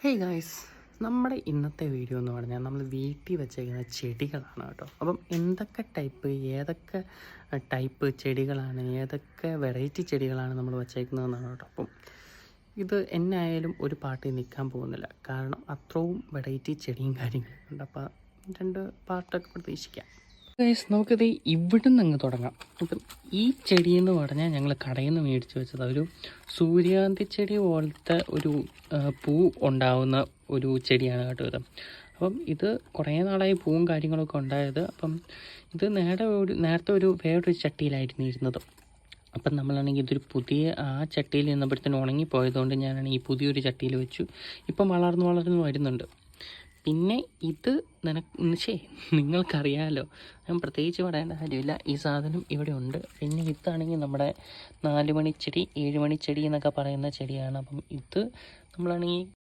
Hey guys, നമ്മുടെ ഇന്നത്തെ video എന്ന് പറഞ്ഞാൽ നമ്മൾ വീട്ടിൽ വെച്ചേക്കുന്ന ചെടികളാണ് കേട്ടോ. അപ്പം എന്തൊക്കെ ഏതൊക്കെ ടൈപ്പ് ചെടികളാണ്, ഏതൊക്കെ വെറൈറ്റി ചെടികളാണ് നമ്മൾ വെച്ചേക്കുന്നതെന്നാണ് കേട്ടോ. അപ്പം ഇത് എന്നെ ആയാലും ഒരു പാർട്ടി നിൽക്കാൻ പോകുന്നില്ല, കാരണം അത്രയും വെറൈറ്റി ചെടിയും കാര്യങ്ങളൊക്കെ ഉണ്ട്. അപ്പോൾ 2 പാർട്ടൊക്കെ പ്രതീക്ഷിക്കാം. ഗൈസ്, നമുക്കിത് ഇവിടെ നിന്ന് അങ്ങ് തുടങ്ങാം. അപ്പം ഈ ചെടി എന്ന് പറഞ്ഞാൽ ഞങ്ങൾ കടയിൽ നിന്ന് മേടിച്ച് വെച്ചത് ഒരു സൂര്യകാന്തി ചെടി പോലത്തെ ഒരു പൂ ഉണ്ടാവുന്ന ഒരു ചെടിയാണ് കേട്ടോ ഇത്. അപ്പം ഇത് കുറേ നാളായി പൂവും കാര്യങ്ങളൊക്കെ ഉണ്ടായത്. അപ്പം ഇത് നേരത്തെ വേറൊരു ചട്ടിയിലായിരുന്നു ഇരുന്നത്. അപ്പം നമ്മളാണെങ്കിൽ ഇതൊരു പുതിയ ചട്ടിയിൽ നിന്നപ്പോഴത്തേനും ഉണങ്ങിപ്പോയതുകൊണ്ട് ഞാനാണെങ്കിൽ ഈ പുതിയൊരു ചട്ടിയിൽ വെച്ചു. ഇപ്പം വളർന്നു വരുന്നുണ്ട്. പിന്നെ ഇത് നിങ്ങൾക്കറിയാമല്ലോ, ഞാൻ പ്രത്യേകിച്ച് പറയേണ്ട കാര്യമില്ല. ഈ സാധനം ഇവിടെ ഉണ്ട്. പിന്നെ ഇതാണെങ്കിൽ നമ്മുടെ 4 മണിച്ചെടി 7 മണിച്ചെടി എന്നൊക്കെ പറയുന്ന ചെടിയാണ്. അപ്പം ഇത് നമ്മളാണെങ്കിൽ